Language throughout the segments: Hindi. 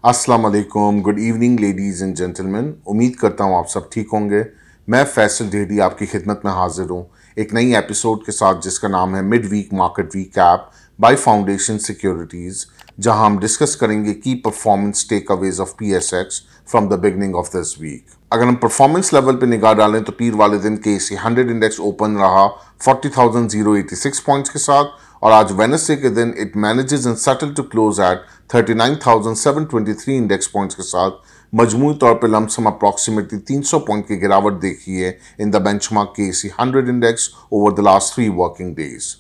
अस्सलाम वालेकुम, good evening ladies and gentleman. उम्मीद करता हूँ आप सब ठीक होंगे। मैं फैसल ढेडी आपकी खिदमत में हाजिर हूँ एक नई एपिसोड के साथ जिसका नाम है mid week market recap by Foundation Securities, जहां हम डिस्कस करेंगे की performance takeaways of PSX from the beginning of this week. अगर हम परफॉर्मेंस लेवल पे निगाह डालें तो पीर वाले दिन KSE 100 इंडेक्स ओपन रहा 40,086 पॉइंट्स के साथ, और आज वेडनेसडे के दिन it manages and settle to close at 39,723 index points के साथ। मजमूई तौर पर लमसम अप्रॉक्सीमेटली 300 पॉइंट की गिरावट देखी है in the benchmark KSE 100 index over the last 3 working days.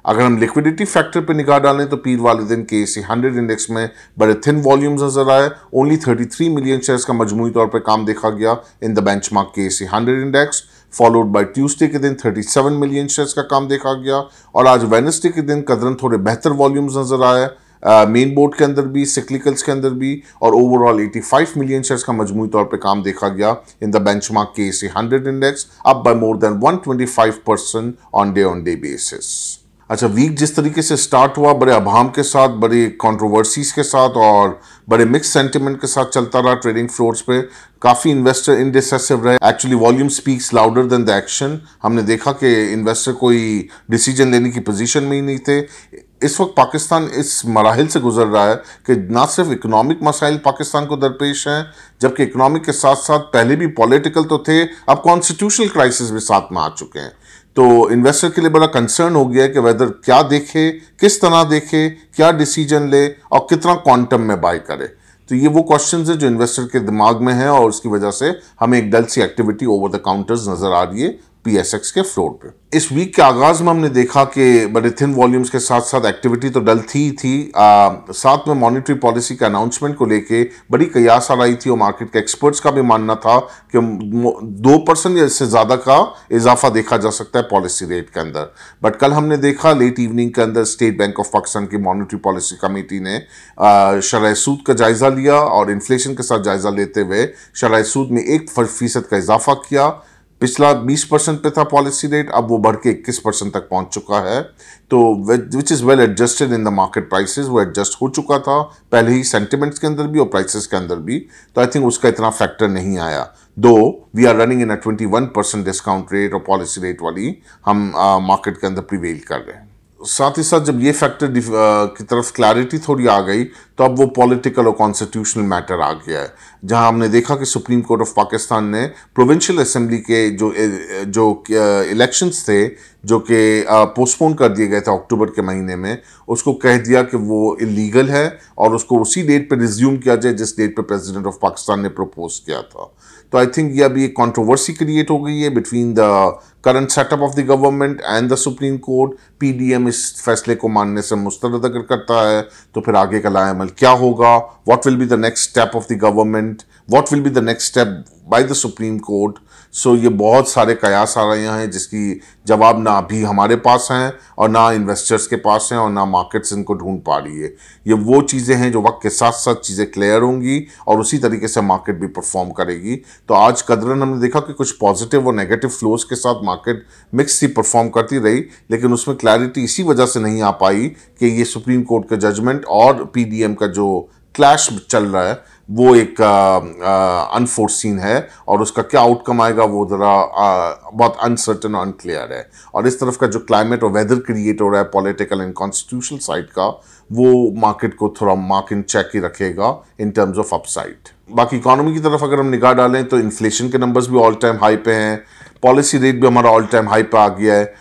अगर हम लिक्विडिटी फैक्टर पर निगाह डालें तो पीर वाले दिन KSE 100 इंडेक्स में बड़े थिन वॉल्यूम्स नजर आए। ओनली 33 मिलियन शेयर्स का मजमूई तौर पर काम देखा गया in the benchmark KSE 100 index, followed by Tuesday के दिन 37 मिलियन शेयर्स का काम देखा गया। और आज वेडनेसडे के दिन कदरन थोड़े बेहतर वॉल्यूम्स नजर आए मेन बोर्ड के अंदर भी, सिक्लिकल्स के अंदर भी, और ओवरऑल 85 मिलियन शेयर्स का मजमूई तौर पे काम देखा गया in the benchmark KSE 100 index, up by more than 125% on day basis. अच्छा, वीक जिस तरीके से स्टार्ट हुआ, बड़े अभाम के साथ, बड़ी कंट्रोवर्सीज के साथ और बड़े मिक्स सेंटिमेंट के साथ चलता रहा ट्रेडिंग फ्लोर्स पे। काफ़ी इन्वेस्टर इनडिसिसिव रहे। Actually volume speaks louder than the action. हमने देखा कि इन्वेस्टर कोई डिसीजन लेने की पोजीशन में ही नहीं थे। इस वक्त पाकिस्तान इस मराहिल से गुजर रहा है कि ना सिर्फ इकोनॉमिक मसाइल पाकिस्तान को दरपेश हैं, जबकि इकोनॉमिक के साथ साथ पहले भी पॉलिटिकल तो थे, अब कॉन्स्टिट्यूशनल क्राइसिस भी साथ में आ चुके हैं। तो इन्वेस्टर के लिए बड़ा कंसर्न हो गया है कि वेदर क्या देखे, किस तरह देखे, क्या डिसीजन ले और कितना क्वांटम में बाय करे। तो ये वो क्वेश्चंस है जो इन्वेस्टर के दिमाग में है और उसकी वजह से हमें एक डल सी एक्टिविटी ओवर द काउंटर्स नजर आ रही है PSX के फ्लोर पे। इस वीक के आगाज में हमने देखा कि बड़े थिन वॉल्यूम्स के साथ साथ एक्टिविटी तो डल थी। साथ में मॉनेटरी पॉलिसी के अनाउंसमेंट को लेके बड़ी कयास आ रही थी और मार्केट के एक्सपर्ट्स का भी मानना था कि 2% या इससे ज़्यादा का इजाफा देखा जा सकता है पॉलिसी रेट के अंदर। बट कल हमने देखा लेट इवनिंग के अंदर स्टेट बैंक ऑफ पाकिस्तान की मॉनेटरी पॉलिसी कमेटी ने शरह सूद का जायज़ा लिया और इन्फ्लेशन के साथ जायज़ा लेते हुए शरह सूद में 1% का इजाफा किया। पिछला 20% पे था पॉलिसी रेट, अब वो बढ़ के 21% तक पहुंच चुका है। तो which is well adjusted in the market prices, वो एडजस्ट हो चुका था पहले ही सेंटिमेंट्स के अंदर भी और प्राइसेस के अंदर भी। तो आई थिंक उसका इतना फैक्टर नहीं आया। Though we are running in a 21% discount rate और पॉलिसी रेट वाली हम मार्केट के अंदर प्रिवेल कर रहे हैं। साथ ही साथ जब ये फैक्टर की तरफ क्लैरिटी थोड़ी आ गई तो अब वो पॉलिटिकल और कॉन्स्टिट्यूशनल मैटर आ गया है, जहां हमने देखा कि सुप्रीम कोर्ट ऑफ पाकिस्तान ने प्रोविंशियल असेंबली के जो इलेक्शंस थे जो कि पोस्टपोन कर दिए गए थे अक्टूबर के महीने में, उसको कह दिया कि वो इलीगल है और उसको उसी डेट पे रिज्यूम किया जाए जिस डेट पे प्रेसिडेंट ऑफ पाकिस्तान ने प्रपोज किया था। तो आई थिंक ये अभी एक कंट्रोवर्सी क्रिएट हो गई है between the current setup of the government and the Supreme court. PDM इस फैसले को मानने से मुस्तरद अगर करता है तो फिर आगे का लाएमल क्या होगा, what will be the next step of the government, what will be the next step by the Supreme Court. So ये बहुत सारे कयास आ रहे हैं जिसकी जवाब ना अभी हमारे पास हैं और ना इन्वेस्टर्स के पास हैं और ना मार्केट्स इनको ढूंढ पा रही है। ये वो चीज़ें हैं जो वक्त के साथ साथ चीज़ें क्लियर होंगी और उसी तरीके से मार्केट भी परफॉर्म करेगी। तो आज कदरन हमने देखा कि कुछ पॉजिटिव और नेगेटिव फ्लोज के साथ मार्केट मिक्स ही परफॉर्म करती रही, लेकिन उसमें क्लैरिटी इसी वजह से नहीं आ पाई कि ये सुप्रीम कोर्ट का जजमेंट और PDM का जो क्लैश चल रहा है वो एक अनफोर्सीन है और उसका क्या आउटकम आएगा वो ज़रा बहुत अनसर्टन और अनक्लियर है। और इस तरफ का जो क्लाइमेट और वेदर क्रिएट हो रहा है पॉलिटिकल एंड कॉन्स्टिट्यूशनल साइड का, वो मार्केट को थोड़ा मार्क इन चेक ही रखेगा इन टर्म्स ऑफ अपसाइड। बाकी इकोनॉमी की तरफ अगर हम निगाह डालें तो इन्फ्लेशन के नंबर्स भी ऑल टाइम हाई पे हैं, पॉलिसी रेट भी हमारा ऑल टाइम हाई पे आ गया है।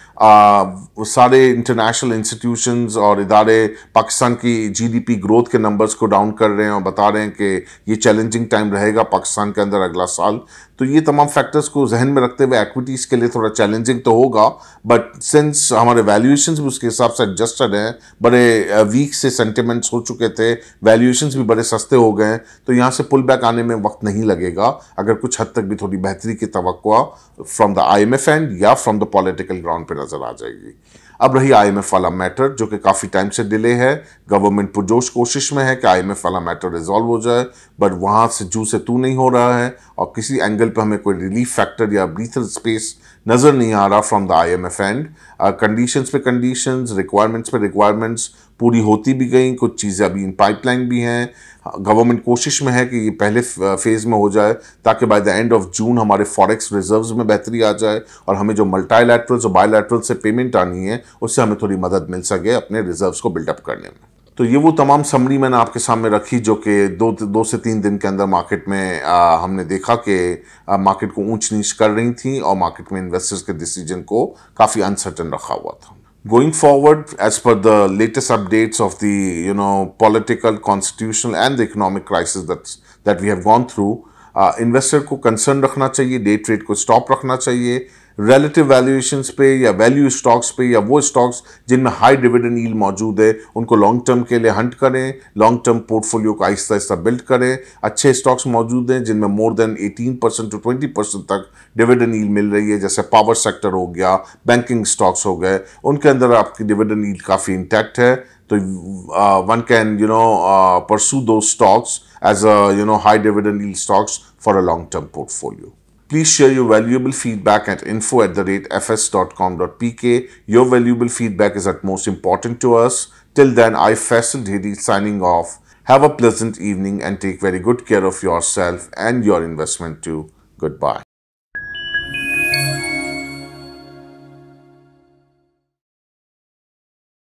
सारे इंटरनेशनल इंस्टीट्यूशंस और इदारे पाकिस्तान की GDP ग्रोथ के नंबर्स को डाउन कर रहे हैं और बता रहे हैं कि ये चैलेंजिंग टाइम रहेगा पाकिस्तान के अंदर अगला साल। तो ये तमाम फैक्टर्स को जहन में रखते हुए एक्विटीज़ के लिए थोड़ा चैलेंजिंग तो होगा, बट सिंस हमारे वैल्यूएशंस भी उसके हिसाब से एडजस्टेड हैं, बड़े वीक से सेंटिमेंट्स हो चुके थे, वैल्यूएशंस भी बड़े सस्ते हो गए हैं, तो यहाँ से पुल बैक आने में वक्त नहीं लगेगा अगर कुछ हद तक भी थोड़ी बेहतरी की तवक्कुआ फ्रॉम द IMF एंड या फ्रॉम द पॉलिटिकल ग्राउंड पे नजर आ जाएगी। अब रही IMF वाला मैटर जो कि काफ़ी टाइम से डिले है। गवर्नमेंट पुरजोश कोशिश में है कि IMF वाला मैटर रिजॉल्व हो जाए, बट वहाँ से जू से तू नहीं हो रहा है और किसी एंगल पे हमें कोई रिलीफ फैक्टर या ब्रीथर स्पेस नज़र नहीं आ रहा from the IMF and. Conditions पे कंडीशंस, रिक्वायरमेंट्स पे रिक्वायरमेंट्स पूरी होती भी गई, कुछ चीज़ें अभी इन पाइपलाइन भी हैं। गवर्नमेंट कोशिश में है कि ये पहले फेज़ में हो जाए ताकि by the end of June हमारे फॉरेक्स रिजर्व्स में बेहतरी आ जाए और हमें जो मल्टीलैटरल्स और बायलैटरल से पेमेंट आनी है उससे हमें थोड़ी मदद मिल सके अपने रिजर्व्स को बिल्डअप करने में। तो ये वो तमाम समरी मैंने आपके सामने रखी जो कि दो से तीन दिन के अंदर मार्केट में हमने देखा कि मार्केट को ऊंच नीच कर रही थी और मार्केट में इन्वेस्टर्स के डिसीजन को काफ़ी अनसर्टन रखा हुआ था। Going forward, as per the latest updates of the political, constitutional, and the economic crisis that we have gone through, investor को कंसर्न रखना चाहिए, डे ट्रेड को स्टॉप रखना चाहिए, रिलेटिव वैल्यूएशंस पे या वैल्यू स्टॉक्स पे या वो स्टॉक्स जिनमें हाई डिविडेंड यील्ड मौजूद है उनको लॉन्ग टर्म के लिए हंट करें, लॉन्ग टर्म पोर्टफोलियो को आहिस्ता आहिस्ता बिल्ड करें। अच्छे स्टॉक्स मौजूद हैं जिनमें मोर देन 18% टू 20% तक डिविडेंड यील्ड मिल रही है, जैसे पावर सेक्टर हो गया, बैंकिंग स्टॉक्स हो गए, उनके अंदर आपकी डिविडेंड यील्ड काफ़ी इंटैक्ट है। तो one can pursue those stocks as a high dividend yield stocks for a long term portfolio. Please share your valuable feedback at info@fs.com.pk. Your valuable feedback is at most important to us. Till then, I Faisal Dhedi signing off. Have a pleasant evening and take very good care of yourself and your investment too. Goodbye.